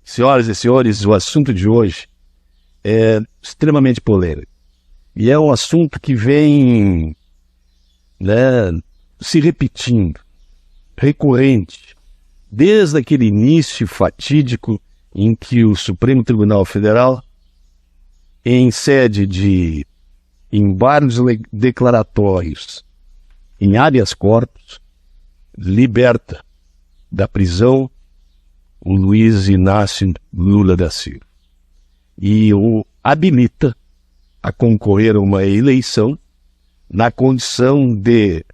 Senhoras e senhores, o assunto de hoje é extremamente polêmico. E é um assunto que vem, se repetindo, recorrente, desde aquele início fatídico em que o Supremo Tribunal Federal, em sede de embargos declaratórios em habeas corpus, liberta da prisão o Luiz Inácio Lula da Silva e o habilita a concorrer a uma eleição na condição de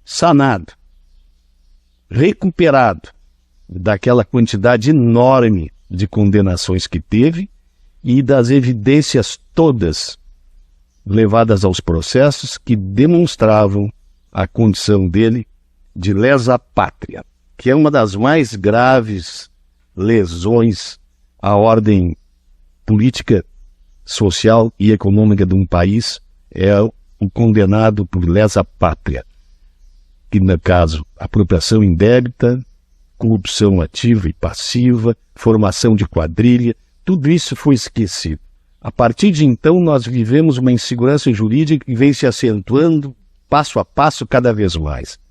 sanado, recuperado daquela quantidade enorme de condenações que teve e das evidências todas levadas aos processos que demonstravam a condição dele de lesa pátria, que é uma das mais graves lesões à ordem política, social e econômica de um país, é o condenado por lesa pátria, que no caso, apropriação indébita, corrupção ativa e passiva, formação de quadrilha, tudo isso foi esquecido. A partir de então, nós vivemos uma insegurança jurídica que vem se acentuando passo a passo cada vez mais.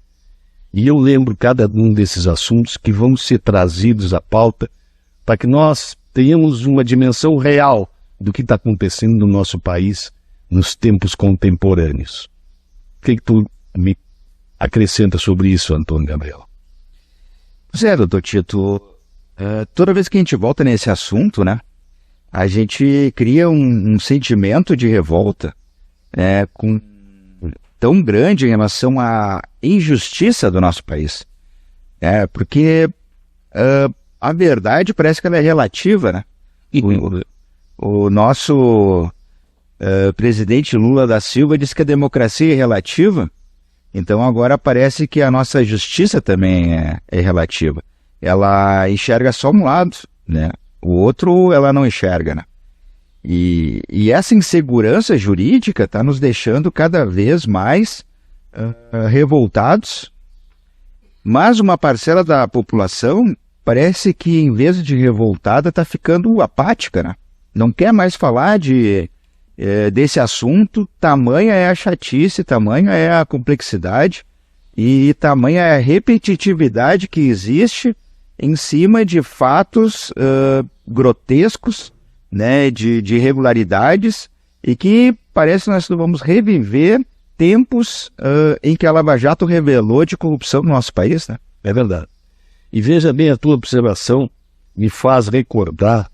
E eu lembro cada um desses assuntos que vão ser trazidos à pauta para que nós tenhamos uma dimensão real do que está acontecendo no nosso país nos tempos contemporâneos. O que tu me acrescenta sobre isso, Antônio Gabriel? Pois é, doutor Tito, toda vez que a gente volta nesse assunto, a gente cria um sentimento de revolta tão grande em relação à injustiça do nosso país. Porque a verdade parece que ela é relativa, O nosso presidente Lula da Silva disse que a democracia é relativa, então agora parece que a nossa justiça também é relativa. Ela enxerga só um lado, O outro ela não enxerga, E essa insegurança jurídica está nos deixando cada vez mais revoltados, mas uma parcela da população parece que, em vez de revoltada, está ficando apática, Não quer mais falar desse assunto, tamanha é a chatice, tamanha é a complexidade e tamanha é a repetitividade que existe em cima de fatos grotescos, de irregularidades, e que parece que nós vamos reviver tempos em que a Lava Jato revelou de corrupção no nosso país, É verdade. E veja bem, a tua observação me faz recordar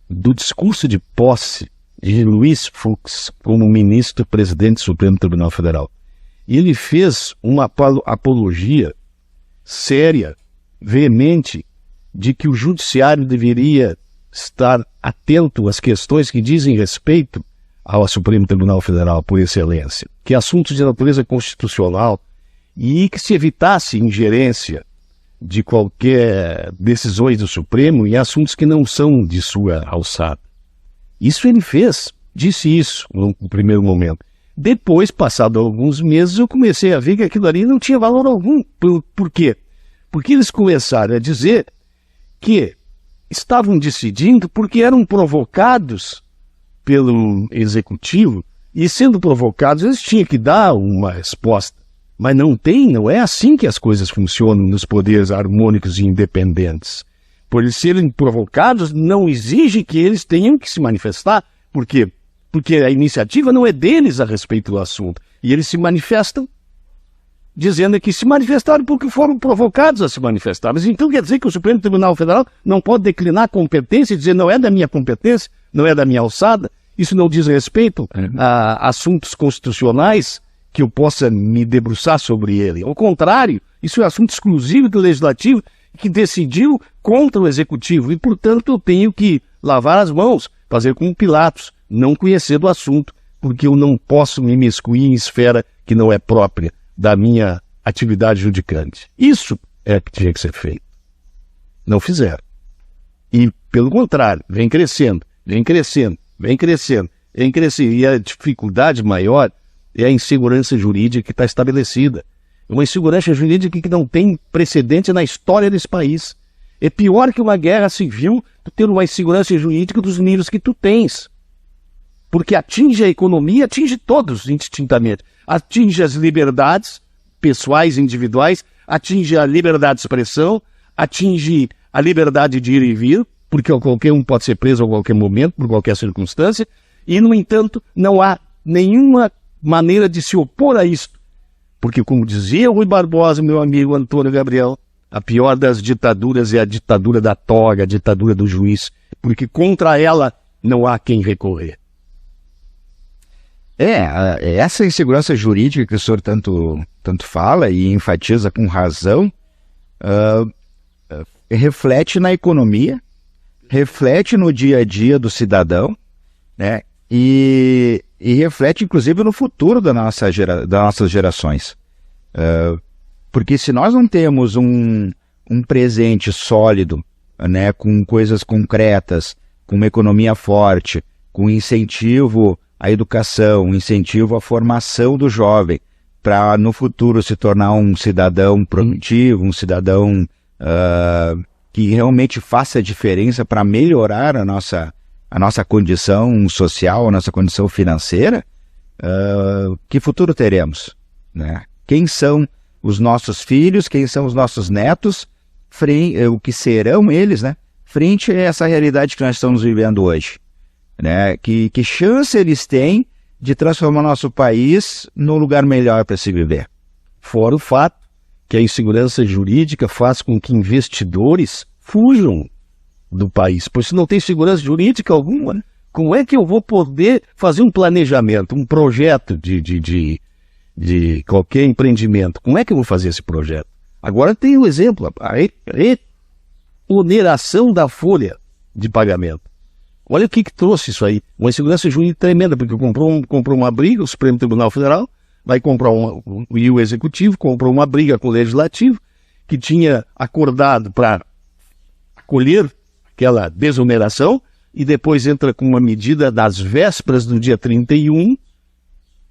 do discurso de posse de Luiz Fux como ministro-presidente do Supremo Tribunal Federal. E ele fez uma apologia séria, veemente, de que o judiciário deveria estar atento às questões que dizem respeito ao Supremo Tribunal Federal, por excelência, que é assuntos de natureza constitucional, e que se evitasse ingerência de qualquer decisões do Supremo em assuntos que não são de sua alçada. Isso ele fez, disse isso no primeiro momento. Depois, passado alguns meses, eu comecei a ver que aquilo ali não tinha valor algum. Por quê? Porque eles começaram a dizer que estavam decidindo porque eram provocados pelo executivo, e sendo provocados eles tinham que dar uma resposta. Mas não é assim que as coisas funcionam nos poderes harmônicos e independentes. Por eles serem provocados, não exige que eles tenham que se manifestar. Por quê? Porque a iniciativa não é deles a respeito do assunto. E eles se manifestam dizendo que se manifestaram porque foram provocados a se manifestar. Mas então quer dizer que o Supremo Tribunal Federal não pode declinar a competência e dizer não é da minha competência, não é da minha alçada, isso não diz respeito a assuntos constitucionais que eu possa me debruçar sobre ele. Ao contrário, isso é assunto exclusivo do Legislativo que decidiu contra o Executivo e, portanto, eu tenho que lavar as mãos, fazer como Pilatos, não conhecer do assunto, porque eu não posso me imiscuir em esfera que não é própria da minha atividade judicante. Isso é que tinha que ser feito. Não fizeram. E, pelo contrário, vem crescendo. E a dificuldade maior é a insegurança jurídica que está estabelecida. Uma insegurança jurídica que não tem precedente na história desse país. É pior que uma guerra civil tu ter uma insegurança jurídica dos níveis que tu tens. Porque atinge a economia, atinge todos indistintamente. Atinge as liberdades pessoais, individuais, atinge a liberdade de expressão, atinge a liberdade de ir e vir, porque qualquer um pode ser preso a qualquer momento, por qualquer circunstância, e, no entanto, não há nenhuma maneira de se opor a isto. Porque, como dizia o Rui Barbosa, meu amigo Antônio Gabriel, a pior das ditaduras é a ditadura da toga, a ditadura do juiz, porque contra ela não há quem recorrer. Essa insegurança jurídica que o senhor tanto fala e enfatiza com razão, reflete na economia, reflete no dia a dia do cidadão, né? E reflete inclusive no futuro das nossas gerações. Porque se nós não temos um presente sólido, né, com coisas concretas, com uma economia forte, com incentivo à educação, incentivo à formação do jovem, para no futuro se tornar um cidadão produtivo, um cidadão que realmente faça a diferença para melhorar a nossa condição social, a nossa condição financeira, que futuro teremos, né? Quem são os nossos filhos, quem são os nossos netos, o que serão eles, né? Frente a essa realidade que nós estamos vivendo hoje, né? Que chance eles têm de transformar nosso país num lugar melhor para se viver? Fora o fato que a insegurança jurídica faz com que investidores fujam do país, pois se não tem segurança jurídica alguma, né? Como é que eu vou poder fazer um planejamento, um projeto de qualquer empreendimento? Como é que eu vou fazer esse projeto? Agora tem o exemplo, a oneração da folha de pagamento. Olha o que trouxe isso aí, uma insegurança jurídica tremenda, porque comprou uma briga, o Supremo Tribunal Federal vai comprar e o Executivo comprou uma briga com o Legislativo, que tinha acordado para acolher aquela desoneração, e depois entra com uma medida das vésperas do dia 31,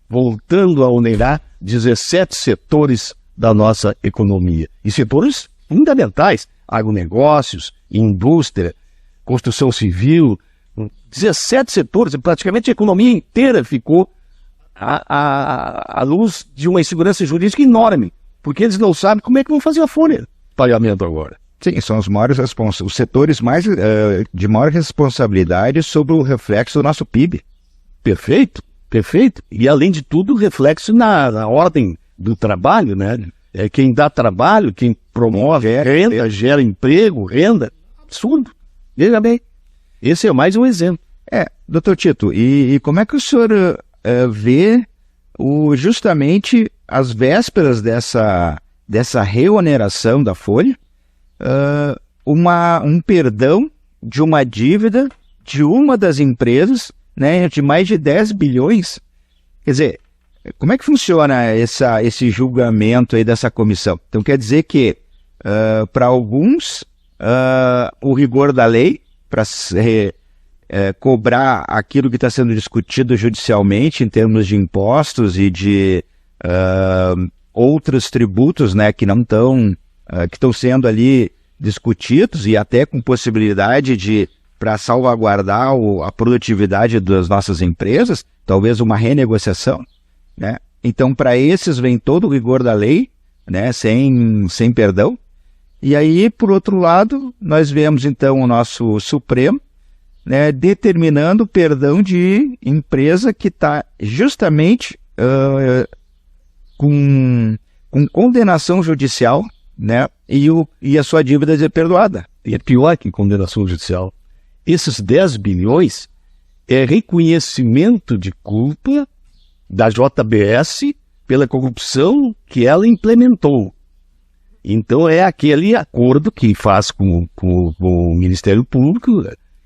voltando a onerar 17 setores da nossa economia. E setores fundamentais, agronegócios, indústria, construção civil, 17 setores, praticamente a economia inteira ficou à luz de uma insegurança jurídica enorme, porque eles não sabem como é que vão fazer a folha de pagamento agora. Sim, são os setores de maior responsabilidade sobre o reflexo do nosso PIB. Perfeito, perfeito. E, além de tudo, reflexo na ordem do trabalho, né? É quem dá trabalho, quem promove renda, gera emprego, renda. Absurdo. Veja bem. Esse é mais um exemplo. Doutor Tito, e como é que o senhor vê justamente as vésperas dessa reoneração da folha, um perdão de uma dívida de uma das empresas, né, de mais de 10 bilhões? Quer dizer, como é que funciona esse julgamento aí dessa comissão? Então quer dizer que, para alguns, o rigor da lei, para cobrar aquilo que está sendo discutido judicialmente em termos de impostos e de outros tributos, né, que não estão, que estão sendo ali discutidos, e até com possibilidade para salvaguardar a produtividade das nossas empresas, talvez uma renegociação, né? Então, para esses vem todo o rigor da lei, né, sem perdão. E aí, por outro lado, nós vemos então o nosso Supremo, né, determinando o perdão de empresa que está justamente com condenação judicial, né, e a sua dívida é perdoada. E é pior que condenação judicial. Esses 10 bilhões é reconhecimento de culpa da JBS pela corrupção que ela implementou. Então é aquele acordo que faz com o Ministério Público,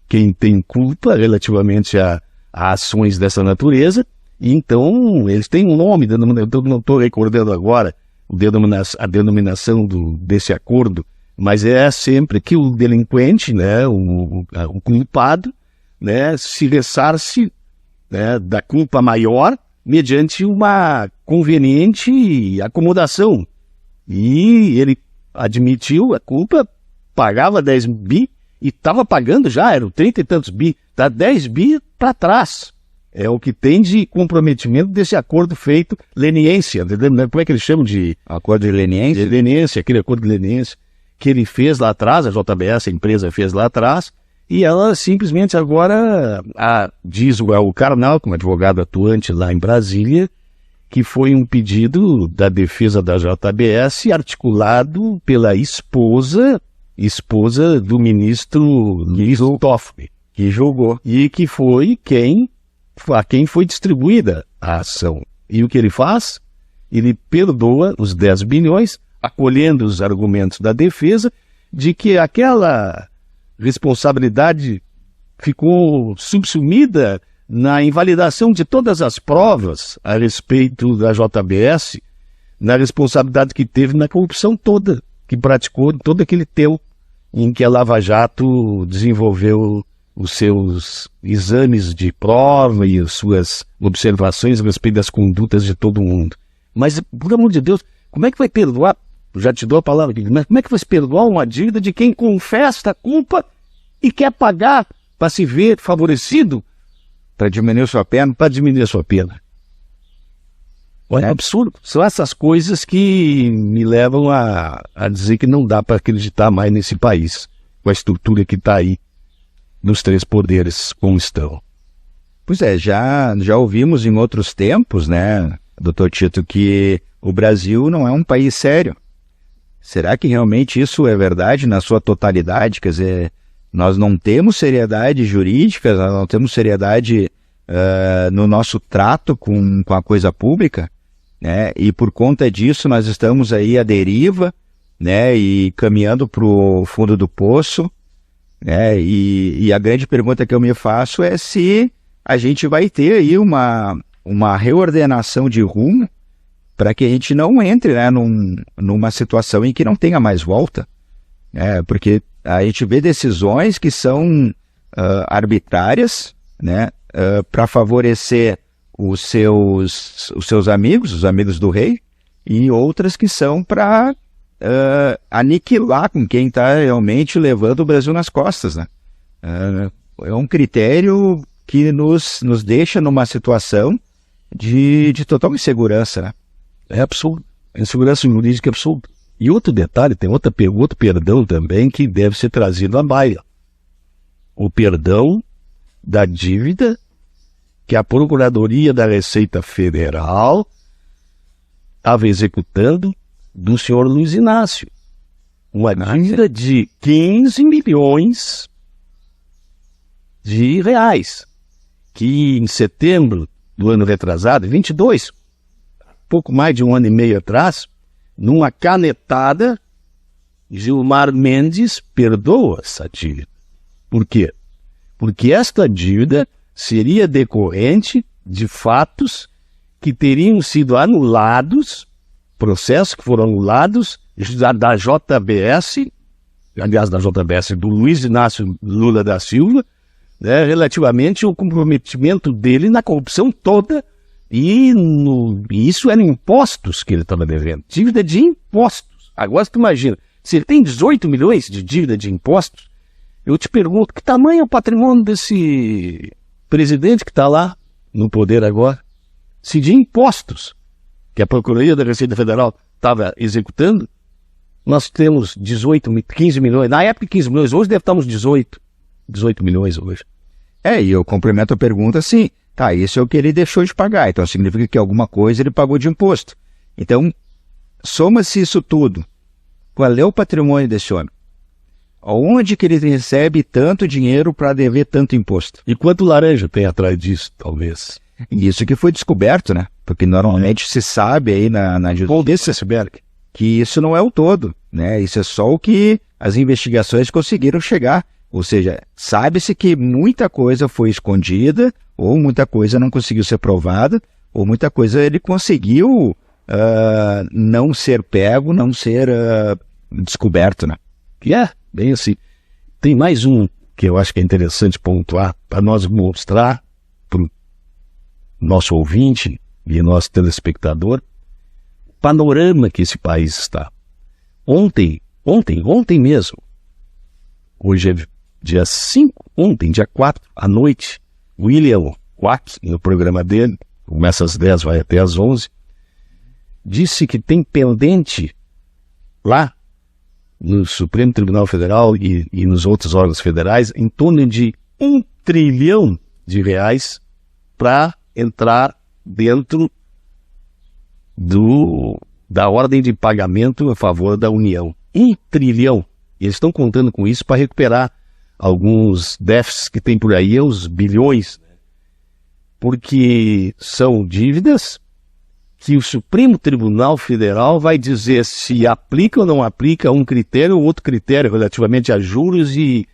quem tem culpa relativamente a ações dessa natureza. E então eles têm um nome, eu não estou recordando agora a denominação desse acordo, mas é sempre que o delinquente, né, o culpado, né, se ressarce, né, da culpa maior mediante uma conveniente acomodação. E ele admitiu a culpa pagava 10 bi e estava pagando já, eram 30 e tantos bi, dá 10 bi para trás. É o que tem de comprometimento desse acordo feito leniência, como é que eles chamam de... Acordo de leniência? De leniência, aquele acordo de leniência que ele fez lá atrás, a JBS, a empresa fez lá atrás, e ela simplesmente agora, diz o Karnal, como advogado atuante lá em Brasília, que foi um pedido da defesa da JBS articulado pela esposa do ministro Luiz Toffoli, que julgou. E que foi a quem foi distribuída a ação. E o que ele faz? Ele perdoa os 10 bilhões, acolhendo os argumentos da defesa, de que aquela responsabilidade ficou subsumida na invalidação de todas as provas a respeito da JBS, na responsabilidade que teve na corrupção toda, que praticou todo aquele tempo em que a Lava Jato desenvolveu os seus exames de prova e as suas observações a respeito das condutas de todo mundo. Mas, por amor de Deus, como é que vai perdoar? Já te dou a palavra aqui, mas como é que vai se perdoar uma dívida de quem confessa a culpa e quer pagar para se ver favorecido? Para diminuir sua pena? Para diminuir a sua pena. Olha, é absurdo. São essas coisas que me levam a dizer que não dá para acreditar mais nesse país, com a estrutura que está aí, nos 3 poderes como estão. Pois é, já ouvimos em outros tempos, né, doutor Tito, que o Brasil não é um país sério. Será que realmente isso é verdade na sua totalidade? Quer dizer, nós não temos seriedade jurídica, nós não temos seriedade no nosso trato com a coisa pública, né? E por conta disso nós estamos aí à deriva, né? E caminhando para o fundo do poço, né? E a grande pergunta que eu me faço é se a gente vai ter aí uma reordenação de rumo para que a gente não entre, né, numa situação em que não tenha mais volta, né? Porque a gente vê decisões que são arbitrárias, né, para favorecer os seus amigos, os amigos do rei, e outras que são para aniquilar com quem está realmente levando o Brasil nas costas, né? É um critério que nos deixa numa situação de total insegurança, né? É absurdo. A insegurança jurídica é absurda. E outro detalhe, tem outro perdão também que deve ser trazido à baila. O perdão da dívida que a Procuradoria da Receita Federal estava executando do senhor Luiz Inácio. Uma dívida de 15 milhões de reais, que em setembro do ano retrasado, 22, pouco mais de 1 ano e meio atrás, numa canetada, Gilmar Mendes perdoa essa dívida. Por quê? Porque esta dívida seria decorrente de fatos que teriam sido anulados, processos que foram anulados da JBS, aliás, da JBS, do Luiz Inácio Lula da Silva, né, relativamente ao comprometimento dele na corrupção toda, e isso eram impostos que ele estava devendo, dívida de impostos. Agora, tu imagina, se ele tem 18 milhões de dívida de impostos, eu te pergunto, que tamanho é o patrimônio desse presidente que está lá no poder agora? Se de impostos que a Procuradoria da Receita Federal estava executando, nós temos 15 milhões, na época 15 milhões, hoje deve estar uns 18 milhões hoje. E eu complemento a pergunta assim, tá, isso é o que ele deixou de pagar, então significa que alguma coisa ele pagou de imposto. Então, soma-se isso tudo, qual é o patrimônio desse homem? Onde que ele recebe tanto dinheiro para dever tanto imposto? E quanto laranja tem atrás disso, talvez? Isso que foi descoberto, né? Porque normalmente se sabe aí na justiça que isso não é o todo, né? Isso é só o que as investigações conseguiram chegar. Ou seja, sabe-se que muita coisa foi escondida, ou muita coisa não conseguiu ser provada, ou muita coisa ele conseguiu não ser pego, não ser descoberto, né? Que é, bem assim. Tem mais um que eu acho que é interessante pontuar, para nós mostrar para o nosso ouvinte e nosso telespectador o panorama que esse país está. Ontem mesmo, hoje é dia 5, ontem, dia 4, à noite, William Quack, no programa dele, começa às 10, vai até às 11, disse que tem pendente lá no Supremo Tribunal Federal e nos outros órgãos federais em torno de R$1 trilhão para entrar dentro da ordem de pagamento a favor da União. 1 trilhão. E eles estão contando com isso para recuperar alguns déficits que tem por aí, os bilhões, porque são dívidas que o Supremo Tribunal Federal vai dizer se aplica ou não aplica um critério ou outro critério relativamente a juros e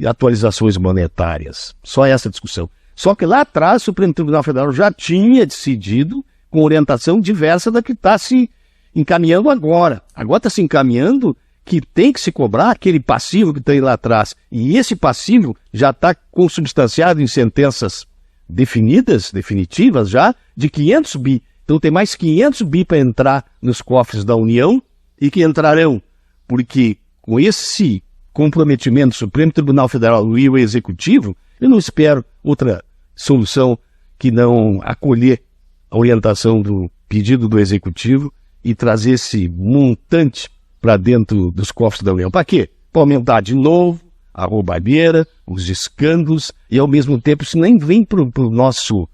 atualizações monetárias. Só essa discussão. Só que lá atrás o Supremo Tribunal Federal já tinha decidido com orientação diversa da que está se encaminhando agora. Agora está se encaminhando que tem que se cobrar aquele passivo que tem lá atrás. E esse passivo já está consubstanciado em sentenças definitivas já, de 500 bi. Então tem mais 500 bi para entrar nos cofres da União e que entrarão, porque com esse comprometimento do Supremo Tribunal Federal e o Executivo, eu não espero outra solução que não acolher a orientação do pedido do Executivo e trazer esse montante para dentro dos cofres da União. Para quê? Para aumentar de novo a roubalheira, os escândalos, e ao mesmo tempo isso nem vem para o nosso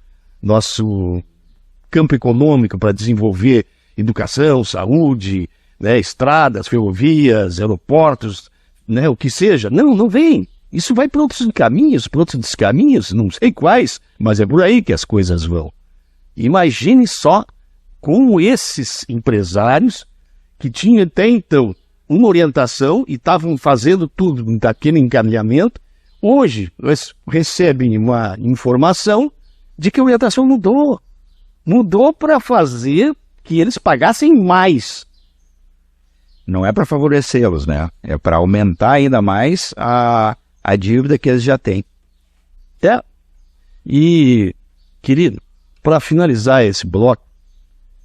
campo econômico para desenvolver educação, saúde, estradas, ferrovias, aeroportos, o que seja. Não vem. Isso vai para outros caminhos, não sei quais, mas é por aí que as coisas vão. Imagine só como esses empresários que tinham até então uma orientação e estavam fazendo tudo daquele encaminhamento, hoje recebem uma informação de que a orientação mudou. Mudou para fazer que eles pagassem mais. Não é para favorecê-los, né? É para aumentar ainda mais a dívida que eles já têm. E, querido, para finalizar esse bloco,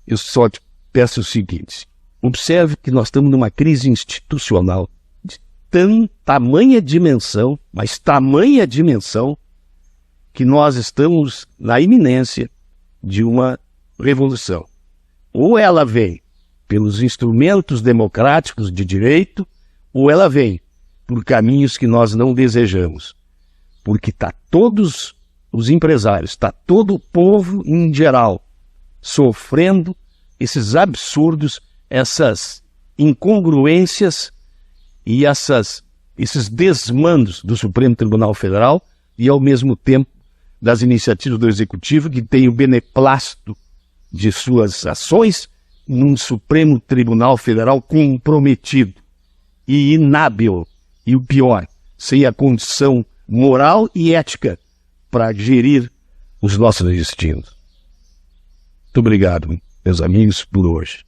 eu só te peço o seguinte: observe que nós estamos numa crise institucional de tamanha dimensão, mas tamanha dimensão, que nós estamos na iminência de uma revolução. Ou ela vem pelos instrumentos democráticos de direito, ou ela vem por caminhos que nós não desejamos. Porque está todos os empresários, está todo o povo em geral sofrendo esses absurdos, essas incongruências e esses desmandos do Supremo Tribunal Federal e, ao mesmo tempo, das iniciativas do Executivo, que tem o beneplácito de suas ações num Supremo Tribunal Federal comprometido e inábil, e o pior, sem a condição moral e ética para gerir os nossos destinos. Muito obrigado, meus amigos, por hoje.